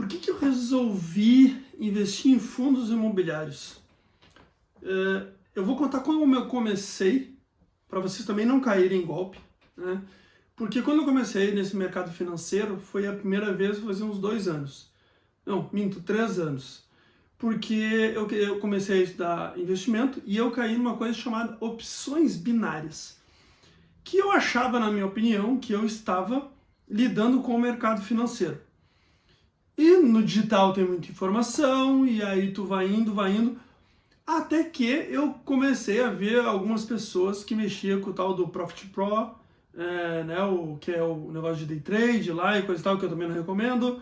Por que eu resolvi investir em fundos imobiliários? Eu vou contar como eu comecei, para vocês também não caírem em golpe, né? Porque quando eu comecei nesse mercado financeiro, foi a primeira vez fazia uns 2 anos. Não, minto, 3 anos. Porque eu comecei a estudar investimento e eu caí numa coisa chamada opções binárias. Que eu achava, na minha opinião, que eu estava lidando com o mercado financeiro. E no digital tem muita informação, e aí tu vai indo, até que eu comecei a ver algumas pessoas que mexiam com o tal do Profit Pro, né, que é o negócio de day trade lá e coisa e tal, que eu também não recomendo.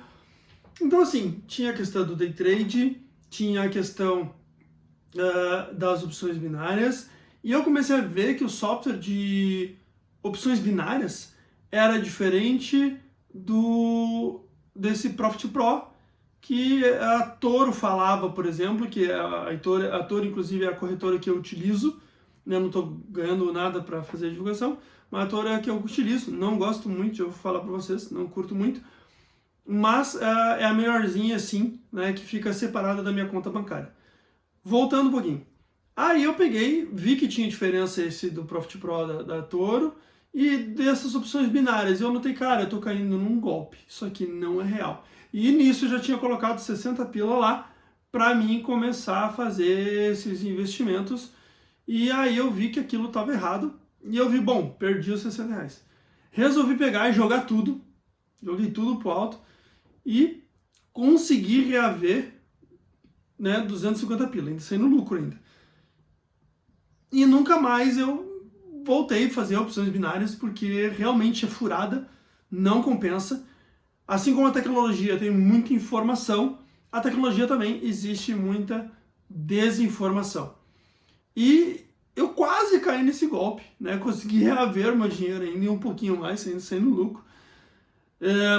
Então, assim, tinha a questão do day trade, tinha a questão das opções binárias, e eu comecei a ver que o software de opções binárias era diferente desse Profit Pro, que a Toro falava, por exemplo, que a Toro inclusive é a corretora que eu utilizo, né? Não estou ganhando nada para fazer a divulgação, mas a Toro é a que eu utilizo, não gosto muito, eu vou falar para vocês, não curto muito, mas é a melhorzinha assim, né, que fica separada da minha conta bancária. Voltando um pouquinho. Aí eu peguei, vi que tinha diferença esse do Profit Pro da Toro e dessas opções binárias. Eu notei, cara, eu tô caindo num golpe. Isso aqui não é real. E nisso eu já tinha colocado 60 pila lá para mim começar a fazer esses investimentos. E aí eu vi que aquilo estava errado. E eu vi, bom, perdi os 60 reais. Resolvi pegar e jogar tudo. Joguei tudo pro alto. E consegui reaver, né, 250 pila, ainda saindo lucro ainda. E nunca mais eu voltei a fazer opções binárias, porque realmente é furada, não compensa. Assim como a tecnologia tem muita informação, a tecnologia também existe muita desinformação. E eu quase caí nesse golpe, né? Consegui reaver meu dinheiro ainda e um pouquinho mais, saindo lucro.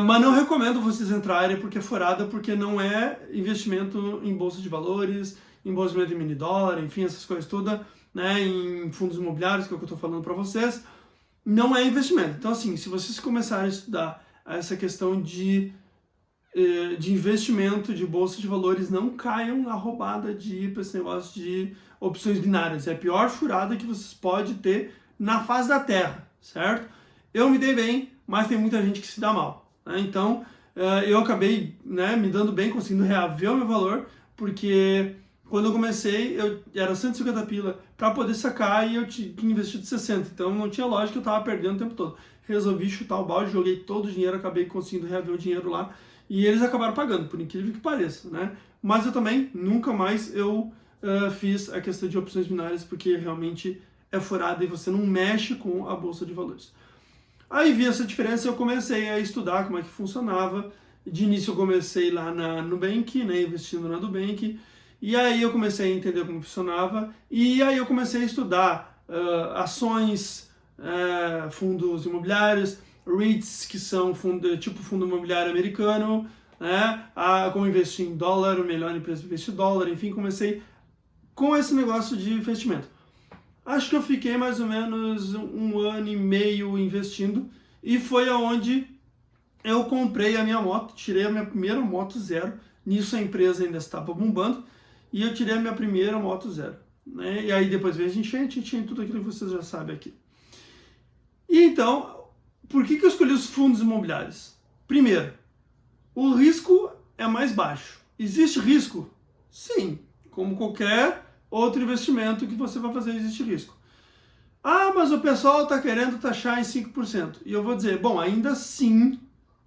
Mas não recomendo vocês entrarem porque é furada, porque não é investimento em bolsa de valores, em investimento em mini dólar, enfim, essas coisas todas, né, em fundos imobiliários, que é o que eu estou falando para vocês, não é investimento. Então, assim, se vocês começarem a estudar essa questão de investimento, de bolsa de valores, não caiam na roubada de ir para esse negócio de opções binárias. É a pior furada que vocês podem ter na face da Terra, certo? Eu me dei bem, mas tem muita gente que se dá mal, né? Então, eu acabei, né, me dando bem, conseguindo reaver o meu valor, porque quando eu comecei, era 150 pila para poder sacar e eu tinha investido 60, então não tinha lógica, eu estava perdendo o tempo todo. Resolvi chutar o balde, joguei todo o dinheiro, acabei conseguindo reaver o dinheiro lá, e eles acabaram pagando, por incrível que pareça, né? Mas eu também, nunca mais eu fiz a questão de opções binárias, porque realmente é furada e você não mexe com a bolsa de valores. Aí vi essa diferença, eu comecei a estudar como é que funcionava. De início eu comecei lá na Nubank, né, investindo na Nubank, e aí eu comecei a entender como funcionava, e aí eu comecei a estudar ações, fundos imobiliários, REITs, que são tipo fundo imobiliário americano, né, como investir em dólar, o melhor empresa para investir em dólar, enfim, comecei com esse negócio de investimento. Acho que eu fiquei mais ou menos 1 ano e meio investindo, e foi aonde eu comprei a minha moto, tirei a minha primeira moto zero. Nisso a empresa ainda estava bombando, e eu tirei a minha primeira moto zero, né? E aí depois veio a enchente, tudo aquilo que vocês já sabem aqui. E então, por que eu escolhi os fundos imobiliários? Primeiro, o risco é mais baixo. Existe risco? Sim, como qualquer outro investimento que você vai fazer, existe risco. Ah, mas o pessoal está querendo taxar em 5%. E eu vou dizer, bom, ainda assim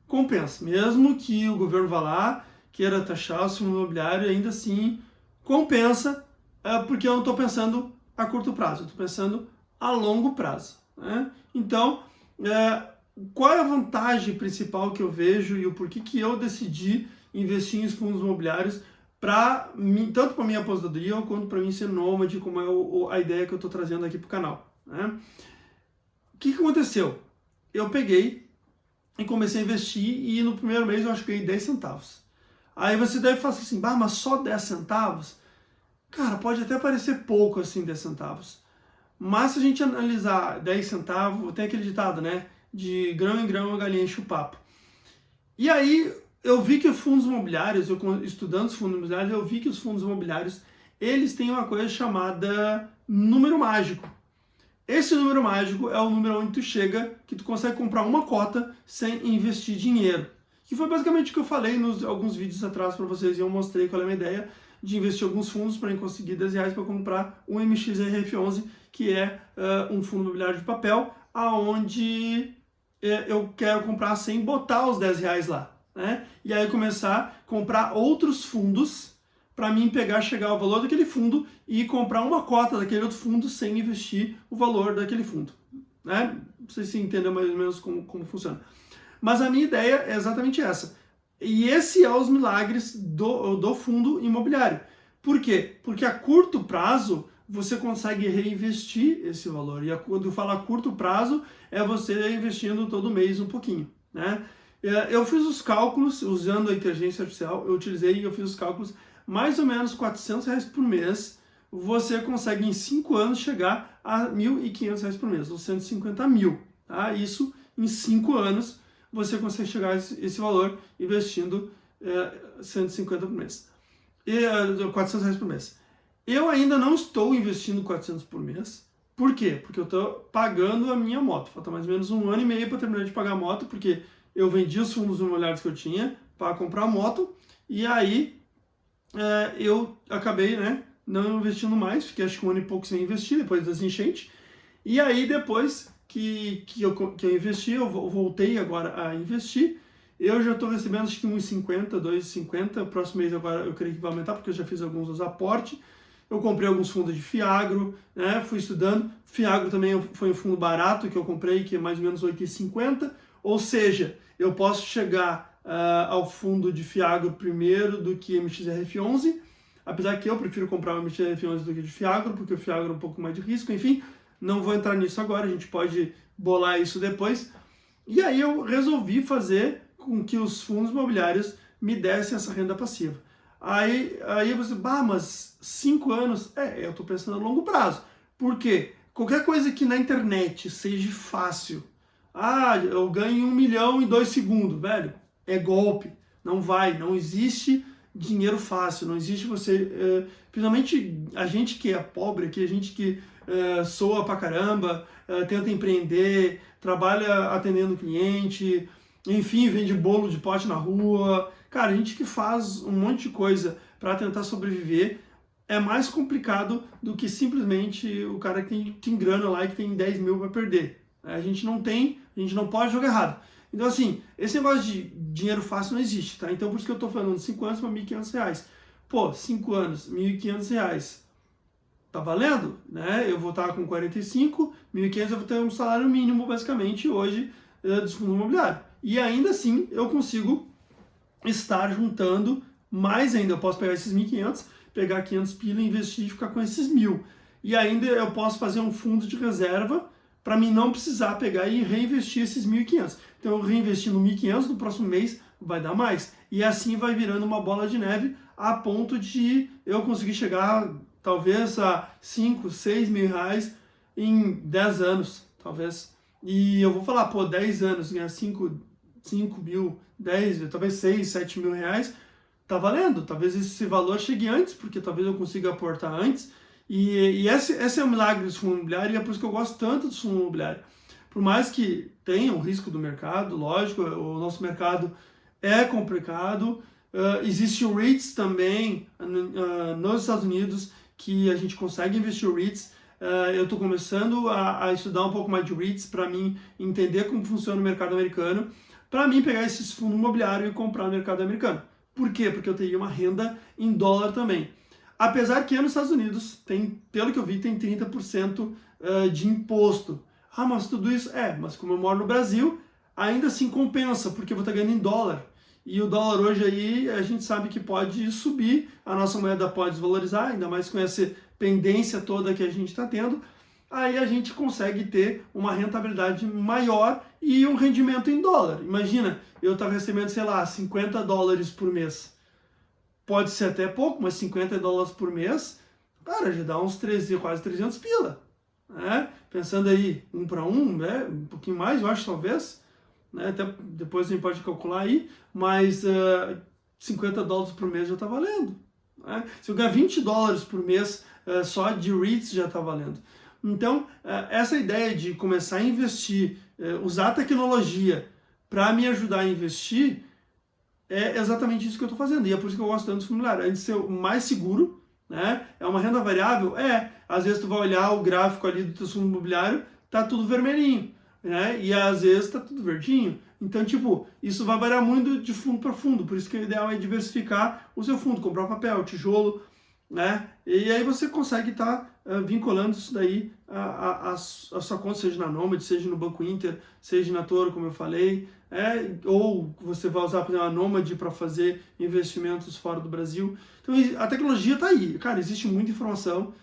compensa. Mesmo que o governo vá lá, queira taxar o fundo imobiliário, ainda assim compensa, porque eu não estou pensando a curto prazo, eu estou pensando a longo prazo, né? Então, qual é a vantagem principal que eu vejo e o porquê que eu decidi investir em fundos imobiliários tanto para minha aposentadoria quanto para mim ser nômade, como é a ideia que eu estou trazendo aqui para o canal, né? O que aconteceu? Eu peguei e comecei a investir, e no primeiro mês eu acho que ganhei 10 centavos. Aí você deve falar assim, mas só 10 centavos? Cara, pode até parecer pouco assim 10 centavos. Mas se a gente analisar 10 centavos, tem aquele ditado, né? De grão em grão a galinha enche o papo. E aí eu vi que os fundos imobiliários, estudando os fundos imobiliários, eu vi que os fundos imobiliários, eles têm uma coisa chamada número mágico. Esse número mágico é o número onde tu chega, que tu consegue comprar uma cota sem investir dinheiro. Que foi basicamente o que eu falei nos alguns vídeos atrás para vocês, e eu mostrei qual é a minha ideia de investir alguns fundos para conseguir R$10 para comprar um MXRF11, que é um fundo imobiliário de papel, aonde eu quero comprar sem botar os R$10 lá, né? E aí começar a comprar outros fundos para mim chegar ao valor daquele fundo e comprar uma cota daquele outro fundo sem investir o valor daquele fundo, né? Não sei se entendeu mais ou menos como funciona. Mas a minha ideia é exatamente essa. E esse é os milagres do fundo imobiliário. Por quê? Porque a curto prazo você consegue reinvestir esse valor. E quando eu falo a curto prazo, é você investindo todo mês um pouquinho, né? Eu fiz os cálculos, usando a inteligência artificial, eu fiz os cálculos, mais ou menos R$400 por mês, você consegue em 5 anos chegar a R$1.500 por mês, ou 150 mil. Tá? Isso em 5 anos você consegue chegar a esse valor investindo 150 por mês. R$400 por mês. Eu ainda não estou investindo 400 por mês. Por quê? Porque eu estou pagando a minha moto. Falta mais ou menos 1 ano e meio para terminar de pagar a moto, porque eu vendi os fundos imobiliários que eu tinha para comprar a moto, e aí eu acabei, né, não investindo mais, fiquei acho que 1 ano e pouco sem investir, depois das enchentes, e aí depois que eu investi, eu voltei agora a investir, eu já estou recebendo acho que 1,50, 2,50, próximo mês agora eu creio que vai aumentar, porque eu já fiz alguns aportes, eu comprei alguns fundos de Fiagro, né, fui estudando, Fiagro também foi um fundo barato que eu comprei, que é mais ou menos 8,50, ou seja, eu posso chegar ao fundo de Fiagro primeiro do que MXRF11, apesar que eu prefiro comprar o MXRF11 do que de Fiagro, porque o Fiagro é um pouco mais de risco, enfim, não vou entrar nisso agora, a gente pode bolar isso depois. E aí eu resolvi fazer com que os fundos imobiliários me dessem essa renda passiva. Aí você, mas 5 anos? Eu estou pensando a longo prazo. Por quê? Qualquer coisa que na internet seja fácil, eu ganho 1 milhão em 2 segundos, velho, é golpe, não existe dinheiro fácil, não existe você, principalmente a gente que é pobre aqui, a gente que soa pra caramba, tenta empreender, trabalha atendendo cliente, enfim, vende bolo de pote na rua, cara, a gente que faz um monte de coisa para tentar sobreviver, é mais complicado do que simplesmente o cara que tem grana lá e que tem 10 mil para perder. A gente não pode jogar errado. Então, assim, esse negócio de dinheiro fácil não existe, tá? Então, por isso que eu tô falando de 5 anos para R$1.500. Pô, 5 anos, R$1.500. Tá valendo? Né? Eu vou estar com 45, 1.500 eu vou ter um salário mínimo, basicamente, hoje, dos fundos imobiliários. E ainda assim, eu consigo estar juntando mais ainda. Eu posso pegar esses 1.500, pegar 500 pila, investir e ficar com esses 1.000. E ainda eu posso fazer um fundo de reserva para mim não precisar pegar e reinvestir esses 1.500. Então, eu reinvestindo 1.500, no próximo mês vai dar mais. E assim vai virando uma bola de neve a ponto de eu conseguir chegar, talvez, a 5, 6 mil reais em 10 anos, talvez. E eu vou falar, 10 anos, ganhar 5 mil, 10, talvez 6, 7 mil reais, tá valendo. Talvez esse valor chegue antes, porque talvez eu consiga aportar antes. E esse é o milagre do fundo imobiliário, e é por isso que eu gosto tanto do fundo imobiliário. Por mais que tenha o risco do mercado, lógico, o nosso mercado é complicado, existe o REITs também nos Estados Unidos, que a gente consegue investir o REITs. Eu estou começando a estudar um pouco mais de REITs para mim entender como funciona o mercado americano, para mim pegar esses fundos imobiliários e comprar no mercado americano. Por quê? Porque eu teria uma renda em dólar também. Apesar que nos Estados Unidos, pelo que eu vi, tem 30% de imposto. Mas tudo isso? Mas como eu moro no Brasil, ainda assim compensa, porque eu vou estar ganhando em dólar. E o dólar hoje aí, a gente sabe que pode subir, a nossa moeda pode desvalorizar, ainda mais com essa pendência toda que a gente está tendo. Aí a gente consegue ter uma rentabilidade maior e um rendimento em dólar. Imagina, eu estava recebendo, sei lá, 50 dólares por mês. Pode ser até pouco, mas 50 dólares por mês, cara, já dá uns quase 300 pila. Né? Pensando aí, 1 para 1, né? Um pouquinho mais, eu acho, talvez. né? Até depois a gente pode calcular aí, mas $50 por mês já está valendo, né? Se eu ganhar $20 por mês só de REITs já está valendo. Então, essa ideia de começar a investir, usar a tecnologia para me ajudar a investir, é exatamente isso que eu estou fazendo. E é por isso que eu gosto tanto do fundo imobiliário. Antes de ser o mais seguro, né? É uma renda variável? Às vezes tu vai olhar o gráfico ali do teu fundo imobiliário, tá tudo vermelhinho, né? E às vezes tá tudo verdinho. Então, tipo, isso vai variar muito de fundo para fundo. Por isso que o ideal é diversificar o seu fundo, comprar papel, tijolo, né? E aí você consegue estar vinculando isso daí a sua conta, seja na Nomad, seja no Banco Inter, seja na Toro, como eu falei, ou você vai usar, por exemplo, a Nomad para fazer investimentos fora do Brasil. Então a tecnologia está aí, cara, existe muita informação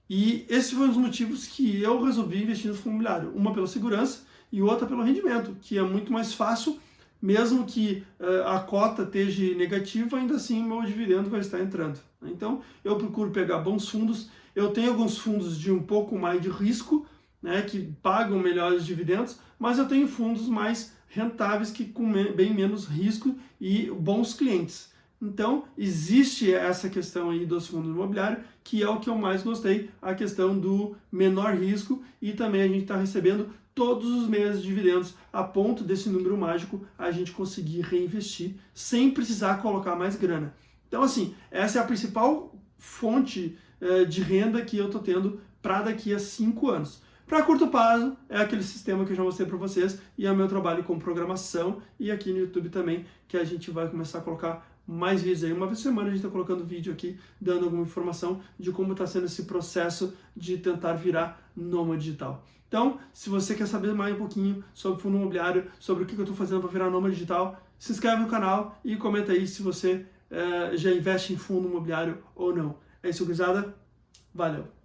e esse foi um dos motivos que eu resolvi investir no fundo imobiliário. Uma pela segurança e outra pelo rendimento, que é muito mais fácil. Mesmo que a cota esteja negativa, ainda assim meu dividendo vai estar entrando. Então, eu procuro pegar bons fundos. Eu tenho alguns fundos de um pouco mais de risco, né, que pagam melhores dividendos, mas eu tenho fundos mais rentáveis que com bem menos risco e bons clientes. Então, existe essa questão aí dos fundos imobiliários, que é o que eu mais gostei, a questão do menor risco, e também a gente está recebendo todos os meses dividendos, a ponto desse número mágico a gente conseguir reinvestir sem precisar colocar mais grana. Então, assim, essa é a principal fonte de renda que eu estou tendo para daqui a 5 anos. Para curto prazo, é aquele sistema que eu já mostrei para vocês, e é o meu trabalho com programação, e aqui no YouTube também, que a gente vai começar a colocar mais vídeos aí. Uma vez por semana a gente está colocando vídeo aqui, dando alguma informação de como está sendo esse processo de tentar virar nômade digital. Então, se você quer saber mais um pouquinho sobre fundo imobiliário, sobre o que eu estou fazendo para virar nômade digital, se inscreve no canal e comenta aí se você já investe em fundo imobiliário ou não. É isso, gurizada. Valeu!